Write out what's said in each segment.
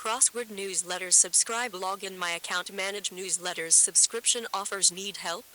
crossword newsletters subscribe log in my account manage newsletters subscription offers need help?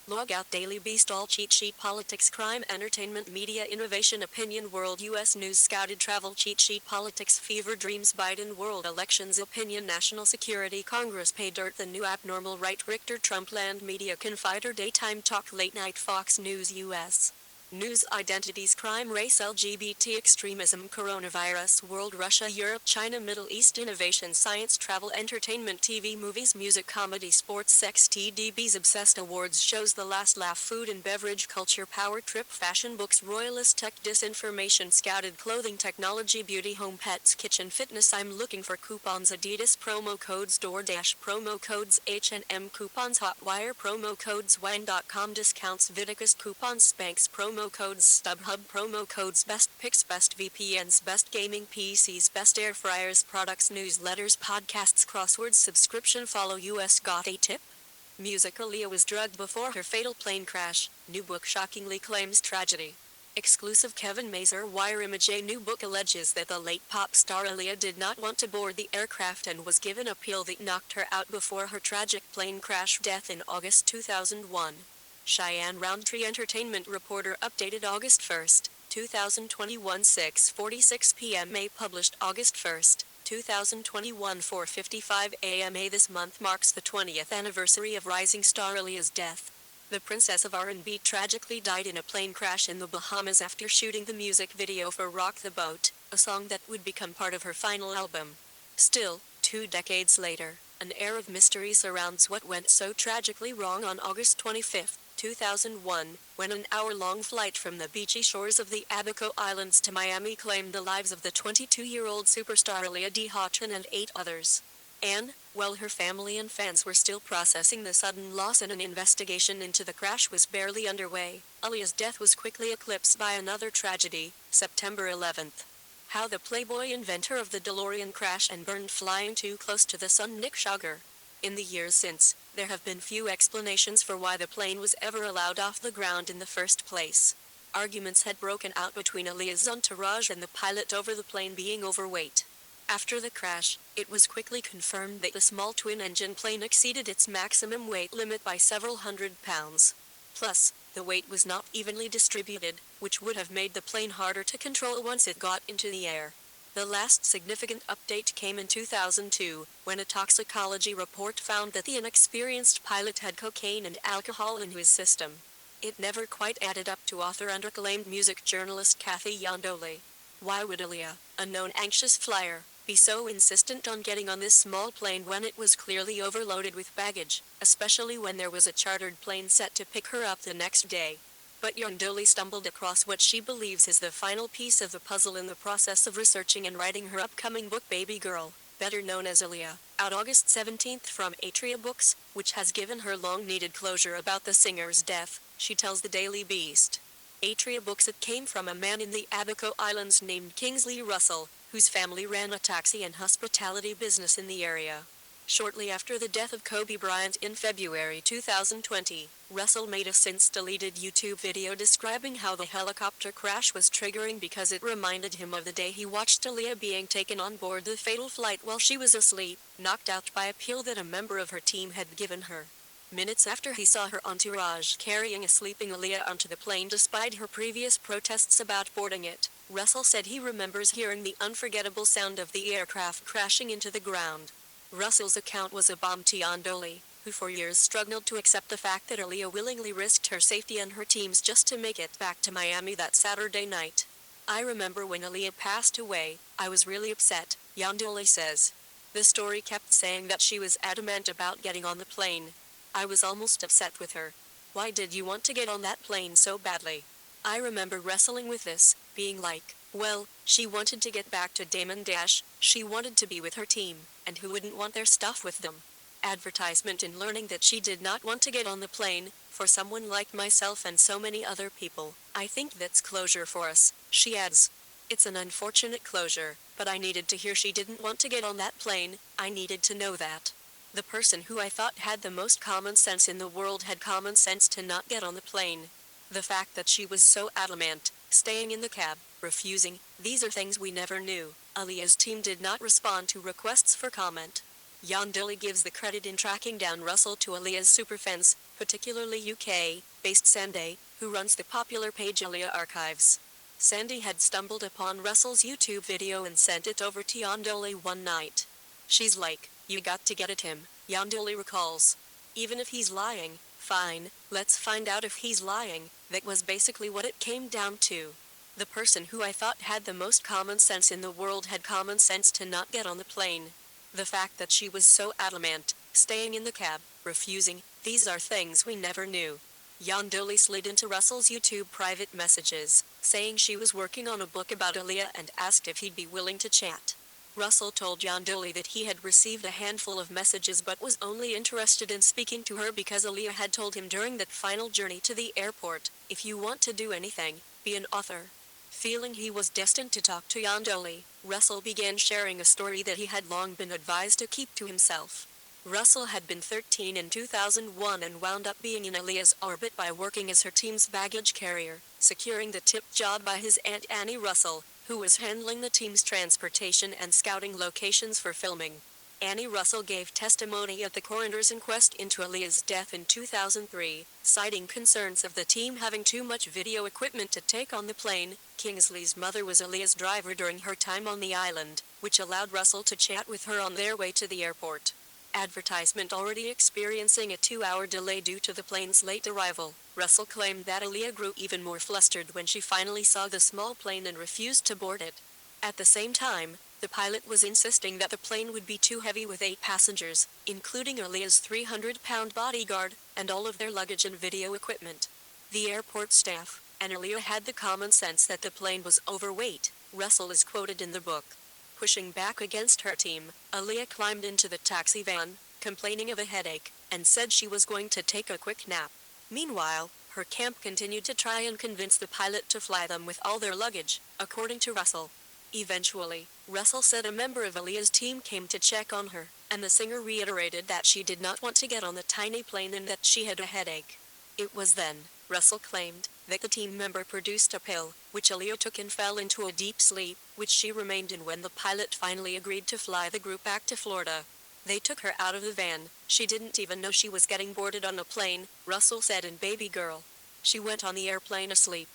Log out Daily Beast all cheat sheet politics crime entertainment media innovation opinion world US news scouted travel cheat sheet politics fever dreams Biden world elections opinion national security Congress pay dirt the new abnormal right Richter Trump land media confider daytime talk late night Fox News US News identities crime race LGBT extremism coronavirus world Russia Europe China Middle East innovation science travel entertainment TV movies music comedy sports sex TDBs obsessed awards shows the last laugh food and beverage culture power trip fashion books royalist tech disinformation scouted clothing technology beauty home pets kitchen fitness I'm looking for coupons Adidas promo codes DoorDash promo codes H&M coupons Hotwire promo codes wine.com discounts Vidicus coupons Spanx promo codes StubHub promo codes best picks best VPNs best gaming PCs best air fryers products newsletters podcasts crosswords subscription follow US got a tip? Music Aaliyah was drugged before her fatal plane crash, new book shockingly claims tragedy. Exclusive Kevin Mazur Wire Image A new book alleges that the late pop star Aaliyah did not want to board the aircraft and was given a pill that knocked her out before her tragic plane crash death in August 2001. Cheyenne Roundtree Entertainment Reporter updated August 1, 2021 6:46 p.m. May published August 1, 2021 4:55 a.m. This month marks the 20th anniversary of rising star Aaliyah's death. The princess of R&B tragically died in a plane crash in the Bahamas after shooting the music video for Rock the Boat, a song that would become part of her final album. Still, 2 decades later, an air of mystery surrounds what went so tragically wrong on August 25, 2001, when an hour-long flight from the beachy shores of the Abaco Islands to Miami claimed the lives of the 22-year-old superstar Aaliyah Haughton and 8 others. And, while her family and fans were still processing the sudden loss and an investigation into the crash was barely underway, Aaliyah's death was quickly eclipsed by another tragedy, September 11th. How the Playboy inventor of the DeLorean crashed and burned flying too close to the sun Nick Sugar. In the years since, there have been few explanations for why the plane was ever allowed off the ground in the first place. Arguments had broken out between Aaliyah's entourage and the pilot over the plane being overweight. After the crash, it was quickly confirmed that the small twin-engine plane exceeded its maximum weight limit by several hundred pounds. Plus, the weight was not evenly distributed, which would have made the plane harder to control once it got into the air. The last significant update came in 2002, when a toxicology report found that the inexperienced pilot had cocaine and alcohol in his system. It never quite added up to author and acclaimed music journalist Kathy Iandoli. Why would Aaliyah, a known anxious flyer, be so insistent on getting on this small plane when it was clearly overloaded with baggage, especially when there was a chartered plane set to pick her up the next day? But Iandoli stumbled across what she believes is the final piece of the puzzle in the process of researching and writing her upcoming book Baby Girl, better known as Aaliyah, out August 17 from Atria Books, which has given her long-needed closure about the singer's death, she tells the Daily Beast. Atria Books it came from a man in the Abaco Islands named Kingsley Russell, whose family ran a taxi and hospitality business in the area. Shortly after the death of Kobe Bryant in February 2020, Russell made a since-deleted YouTube video describing how the helicopter crash was triggering because it reminded him of the day he watched Aaliyah being taken on board the fatal flight while she was asleep, knocked out by a pill that a member of her team had given her. Minutes after he saw her entourage carrying a sleeping Aaliyah onto the plane despite her previous protests about boarding it, Russell said he remembers hearing the unforgettable sound of the aircraft crashing into the ground. Russell's account was a bomb to Iandoli, who for years struggled to accept the fact that Aaliyah willingly risked her safety and her team's just to make it back to Miami that Saturday night. I remember when Aaliyah passed away, I was really upset, Iandoli says. The story kept saying that she was adamant about getting on the plane. I was almost upset with her. Why did you want to get on that plane so badly? I remember wrestling with this, being like, well, she wanted to get back to Damon Dash, she wanted to be with her team, and who wouldn't want their stuff with them? Advertisement in learning that she did not want to get on the plane, for someone like myself and so many other people, I think that's closure for us, she adds. It's an unfortunate closure, but I needed to hear she didn't want to get on that plane, I needed to know that. The person who I thought had the most common sense in the world had common sense to not get on the plane. The fact that she was so adamant, staying in the cab, refusing, these are things we never knew. Aaliyah's team did not respond to requests for comment. Yandoli gives the credit in tracking down Russell to Aaliyah's superfans, particularly UK-based Sandy, who runs the popular page Aaliyah Archives. Sandy had stumbled upon Russell's YouTube video and sent it over to Yandoli one night. She's like, "You got to get at him," Yandoli recalls. "Even if he's lying, fine, let's find out if he's lying." That was basically what it came down to. The person who I thought had the most common sense in the world had common sense to not get on the plane. The fact that she was so adamant, staying in the cab, refusing, these are things we never knew. Yandoli slid into Russell's YouTube private messages, saying she was working on a book about Aaliyah and asked if he'd be willing to chat. Russell told Yandoli that he had received a handful of messages but was only interested in speaking to her because Aaliyah had told him during that final journey to the airport, "If you want to do anything, be an author." Feeling he was destined to talk to Yandoli, Russell began sharing a story that he had long been advised to keep to himself. Russell had been 13 in 2001 and wound up being in Aaliyah's orbit by working as her team's baggage carrier, securing the tip job by his aunt Annie Russell, who was handling the team's transportation and scouting locations for filming. Annie Russell gave testimony at the coroner's inquest into Aaliyah's death in 2003, citing concerns of the team having too much video equipment to take on the plane. Kingsley's mother was Aaliyah's driver during her time on the island, which allowed Russell to chat with her on their way to the airport. Advertisement already experiencing a 2-hour delay due to the plane's late arrival, Russell claimed that Aaliyah grew even more flustered when she finally saw the small plane and refused to board it. At the same time, the pilot was insisting that the plane would be too heavy with 8 passengers, including Aaliyah's 300-pound bodyguard, and all of their luggage and video equipment. The airport staff, and Aaliyah had the common sense that the plane was overweight, Russell is quoted in the book. Pushing back against her team, Aaliyah climbed into the taxi van, complaining of a headache, and said she was going to take a quick nap. Meanwhile, her camp continued to try and convince the pilot to fly them with all their luggage, according to Russell. Eventually, Russell said a member of Aaliyah's team came to check on her, and the singer reiterated that she did not want to get on the tiny plane and that she had a headache. It was then, Russell claimed, that the team member produced a pill, which Aaliyah took and fell into a deep sleep, which she remained in when the pilot finally agreed to fly the group back to Florida. They took her out of the van. She didn't even know she was getting boarded on a plane, Russell said in Baby Girl. She went on the airplane asleep.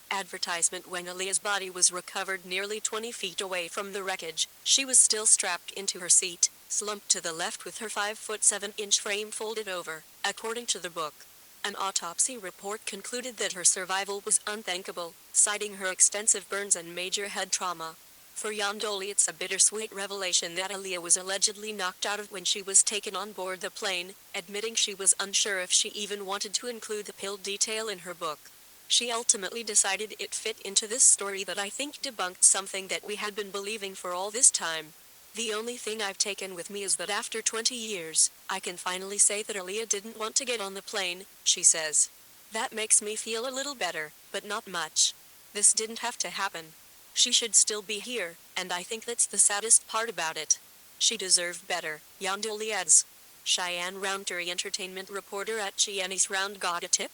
Advertisement. When Aaliyah's body was recovered nearly 20 feet away from the wreckage, she was still strapped into her seat, slumped to the left with her 5'7" frame folded over, according to the book. An autopsy report concluded that her survival was unthinkable, citing her extensive burns and major head trauma. For Yandoli, it's a bittersweet revelation that Aaliyah was allegedly knocked out of when she was taken on board the plane, admitting she was unsure if she even wanted to include the pill detail in her book. She ultimately decided it fit into this story that I think debunked something that we had been believing for all this time. The only thing I've taken with me is that after 20 years, I can finally say that Aaliyah didn't want to get on the plane, she says. That makes me feel a little better, but not much. This didn't have to happen. She should still be here, and I think that's the saddest part about it. She deserved better, Yandoli adds. Cheyenne Roundtree entertainment reporter at Cheyenne's Round got a tip?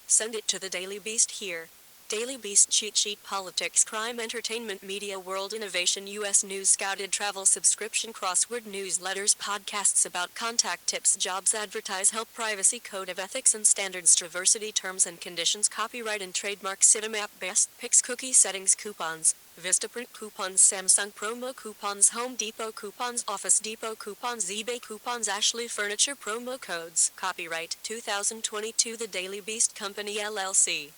Send it to the Daily Beast here. Daily Beast cheat sheet politics crime entertainment media world innovation U.S. news scouted travel subscription crossword newsletters podcasts about contact tips jobs advertise help privacy code of ethics and standards diversity terms and conditions copyright and trademark Cinemap best picks cookie settings coupons Vistaprint coupons Samsung promo coupons Home Depot coupons Office Depot coupons eBay coupons Ashley Furniture promo codes copyright 2022 The Daily Beast Company LLC